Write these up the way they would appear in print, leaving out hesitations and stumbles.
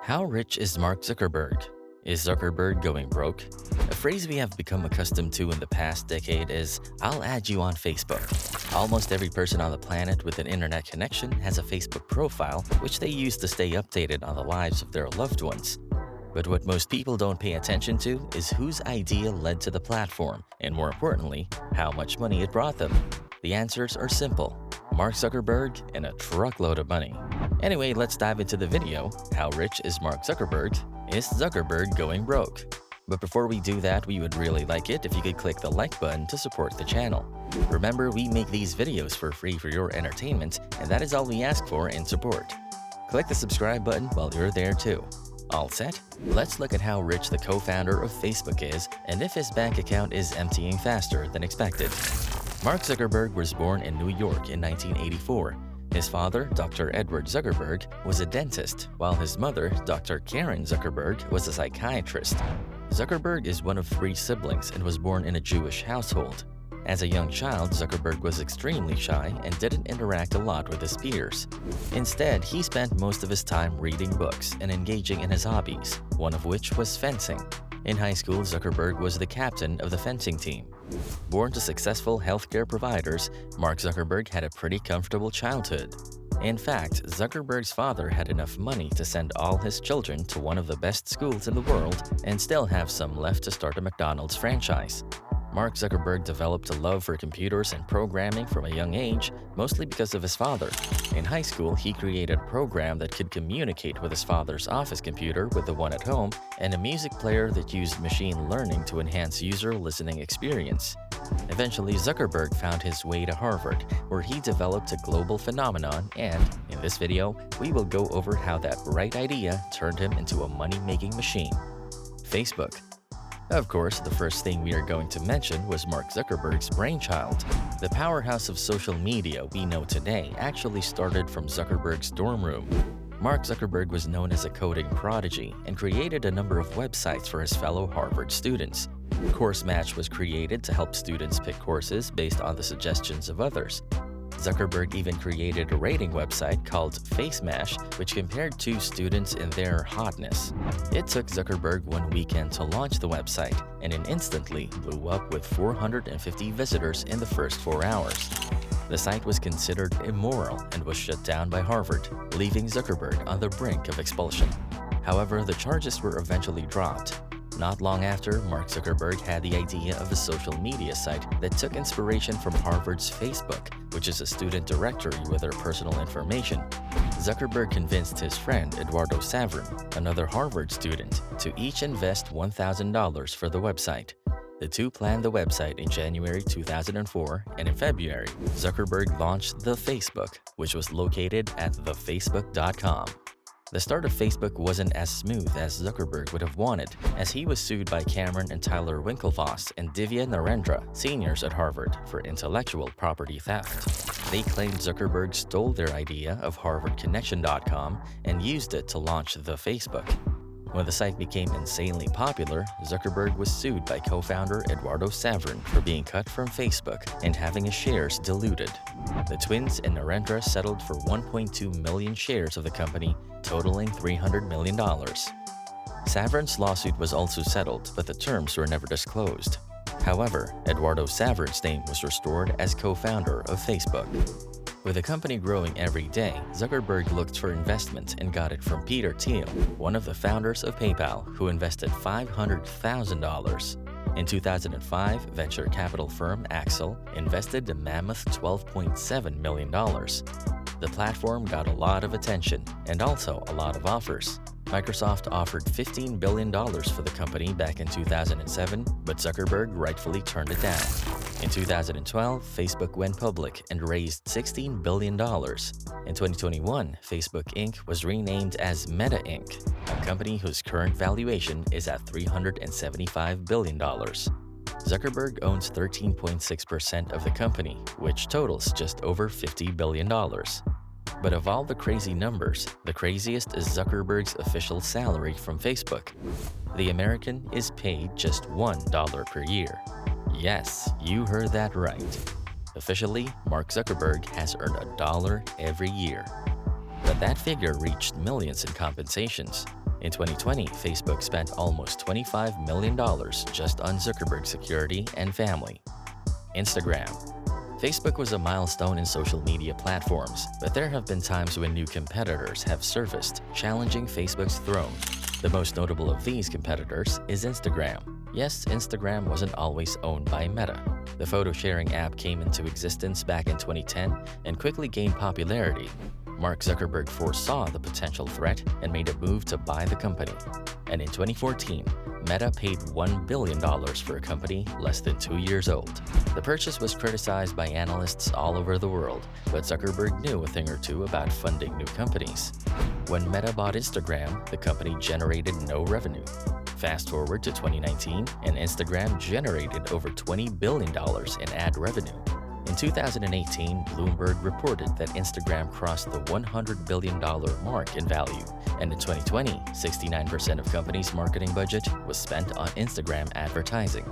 How rich is Mark Zuckerberg? Is Zuckerberg going broke? A phrase we have become accustomed to in the past decade is, "I'll add you on Facebook." Almost every person on the planet with an internet connection has a Facebook profile, which they use to stay updated on the lives of their loved ones. But what most people don't pay attention to is whose idea led to the platform, and more importantly, how much money it brought them. The answers are simple: Mark Zuckerberg and a truckload of money. Anyway, let's dive into the video. How rich is Mark Zuckerberg? Is Zuckerberg going broke? But before we do that, we would really like it if you could click the like button to support the channel. Remember, we make these videos for free for your entertainment, and that is all we ask for in support. Click the subscribe button while you're there too. All set? Let's look at how rich the co-founder of Facebook is and if his bank account is emptying faster than expected. Mark Zuckerberg was born in New York in 1984. His father, Dr. Edward Zuckerberg, was a dentist, while his mother, Dr. Karen Zuckerberg, was a psychiatrist. Zuckerberg is one of 3 siblings and was born in a Jewish household. As a young child, Zuckerberg was extremely shy and didn't interact a lot with his peers. Instead, he spent most of his time reading books and engaging in his hobbies, one of which was fencing. In high school, Zuckerberg was the captain of the fencing team. Born to successful healthcare providers, Mark Zuckerberg had a pretty comfortable childhood. In fact, Zuckerberg's father had enough money to send all his children to one of the best schools in the world and still have some left to start a McDonald's franchise. Mark Zuckerberg developed a love for computers and programming from a young age, mostly because of his father. In high school, he created a program that could communicate with his father's office computer with the one at home and a music player that used machine learning to enhance user listening experience. Eventually, Zuckerberg found his way to Harvard, where he developed a global phenomenon, and in this video, we will go over how that bright idea turned him into a money-making machine. Facebook. Of course, the first thing we are going to mention was Mark Zuckerberg's brainchild. The powerhouse of social media we know today actually started from Zuckerberg's dorm room. Mark Zuckerberg was known as a coding prodigy and created a number of websites for his fellow Harvard students. Course Match was created to help students pick courses based on the suggestions of others. Zuckerberg even created a rating website called FaceMash, which compared 2 students in their hotness. It took Zuckerberg 1 weekend to launch the website, and it instantly blew up with 450 visitors in the first 4 hours. The site was considered immoral and was shut down by Harvard, leaving Zuckerberg on the brink of expulsion. However, the charges were eventually dropped. Not long after, Mark Zuckerberg had the idea of a social media site that took inspiration from Harvard's Facebook, which is a student directory with their personal information. Zuckerberg convinced his friend Eduardo Saverin, another Harvard student, to each invest $1,000 for the website. The two planned the website in January 2004, and in February, Zuckerberg launched the Facebook, which was located at thefacebook.com. The start of Facebook wasn't as smooth as Zuckerberg would have wanted, as he was sued by Cameron and Tyler Winklevoss and Divya Narendra, seniors at Harvard, for intellectual property theft. They claimed Zuckerberg stole their idea of HarvardConnection.com and used it to launch the Facebook. When the site became insanely popular, Zuckerberg was sued by co-founder Eduardo Saverin for being cut from Facebook and having his shares diluted. The twins and Narendra settled for 1.2 million shares of the company, totaling $300 million. Saverin's lawsuit was also settled, but the terms were never disclosed. However, Eduardo Saverin's name was restored as co-founder of Facebook. With the company growing every day, Zuckerberg looked for investment and got it from Peter Thiel, one of the founders of PayPal, who invested $500,000. In 2005, venture capital firm Axel invested a mammoth $12.7 million. The platform got a lot of attention and also a lot of offers. Microsoft offered $15 billion for the company back in 2007, but Zuckerberg rightfully turned it down. In 2012, Facebook went public and raised $16 billion. In 2021, Facebook Inc. was renamed as Meta Inc., a company whose current valuation is at $375 billion. Zuckerberg owns 13.6% of the company, which totals just over $50 billion. But of all the crazy numbers, the craziest is Zuckerberg's official salary from Facebook. The American is paid just $1 per year. Yes, you heard that right. Officially, Mark Zuckerberg has earned $1 every year. But that figure reached millions in compensations. In 2020, Facebook spent almost $25 million just on Zuckerberg's security and family. Instagram. Facebook was a milestone in social media platforms, but there have been times when new competitors have surfaced, challenging Facebook's throne. The most notable of these competitors is Instagram. Yes, Instagram wasn't always owned by Meta. The photo-sharing app came into existence back in 2010 and quickly gained popularity. Mark Zuckerberg foresaw the potential threat and made a move to buy the company. And in 2014, Meta paid $1 billion for a company less than 2 years old. The purchase was criticized by analysts all over the world, but Zuckerberg knew a thing or two about funding new companies. When Meta bought Instagram, the company generated no revenue. Fast forward to 2019, and Instagram generated over $20 billion in ad revenue. In 2018, Bloomberg reported that Instagram crossed the $100 billion mark in value, and in 2020, 69% of companies' marketing budget was spent on Instagram advertising.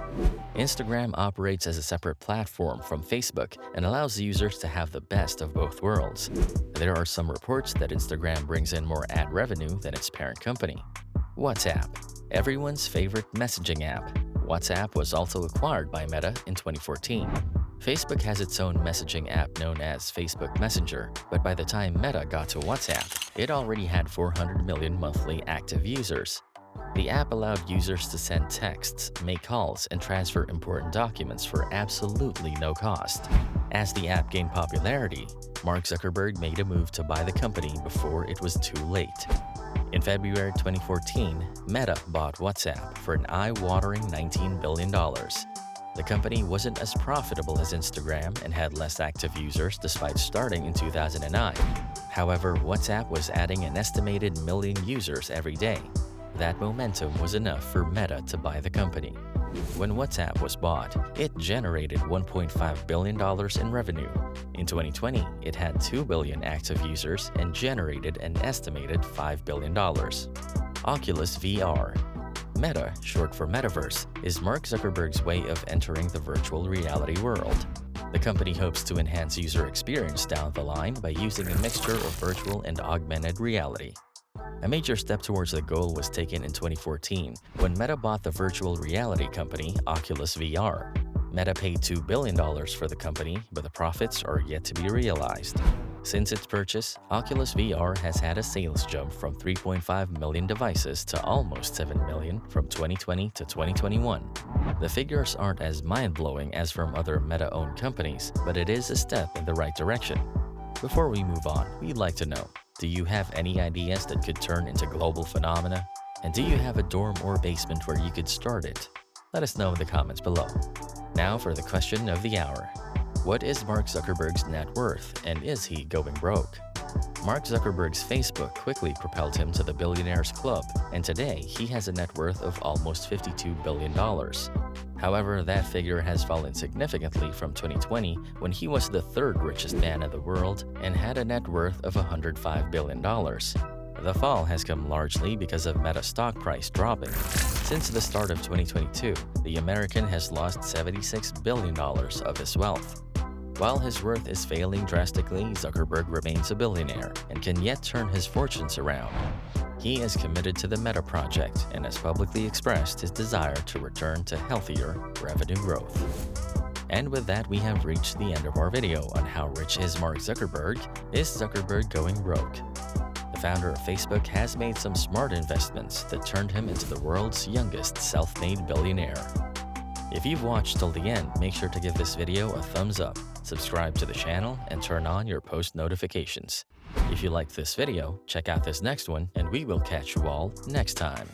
Instagram operates as a separate platform from Facebook and allows users to have the best of both worlds. There are some reports that Instagram brings in more ad revenue than its parent company. WhatsApp, everyone's favorite messaging app. WhatsApp was also acquired by Meta in 2014. Facebook has its own messaging app known as Facebook Messenger, but by the time Meta got to WhatsApp, it already had 400 million monthly active users. The app allowed users to send texts, make calls, and transfer important documents for absolutely no cost. As the app gained popularity, Mark Zuckerberg made a move to buy the company before it was too late. In February 2014, Meta bought WhatsApp for an eye-watering $19 billion. The company wasn't as profitable as Instagram and had less active users despite starting in 2009. However, WhatsApp was adding an estimated million users every day. That momentum was enough for Meta to buy the company. When WhatsApp was bought, it generated $1.5 billion in revenue. In 2020, it had 2 billion active users and generated an estimated $5 billion. Oculus VR. Meta, short for Metaverse, is Mark Zuckerberg's way of entering the virtual reality world. The company hopes to enhance user experience down the line by using a mixture of virtual and augmented reality. A major step towards the goal was taken in 2014 when Meta bought the virtual reality company Oculus VR. Meta paid $2 billion for the company, but the profits are yet to be realized. Since its purchase, Oculus VR has had a sales jump from 3.5 million devices to almost 7 million from 2020 to 2021. The figures aren't as mind-blowing as from other Meta-owned companies, but it is a step in the right direction. Before we move on, we'd like to know, do you have any ideas that could turn into global phenomena? And do you have a dorm or basement where you could start it? Let us know in the comments below. Now for the question of the hour. What is Mark Zuckerberg's net worth, and is he going broke? Mark Zuckerberg's Facebook quickly propelled him to the billionaires club, and today he has a net worth of almost $52 billion. However, that figure has fallen significantly from 2020 when he was the third richest man in the world and had a net worth of $105 billion. The fall has come largely because of Meta stock price dropping. Since the start of 2022, the American has lost $76 billion of his wealth. While his worth is failing drastically, Zuckerberg remains a billionaire and can yet turn his fortunes around. He is committed to the Meta project and has publicly expressed his desire to return to healthier revenue growth. And with that, we have reached the end of our video on how rich is Mark Zuckerberg. Is Zuckerberg going broke? The founder of Facebook has made some smart investments that turned him into the world's youngest self-made billionaire. If you've watched till the end, make sure to give this video a thumbs up, subscribe to the channel, and turn on your post notifications. If you liked this video, check out this next one, and we will catch you all next time.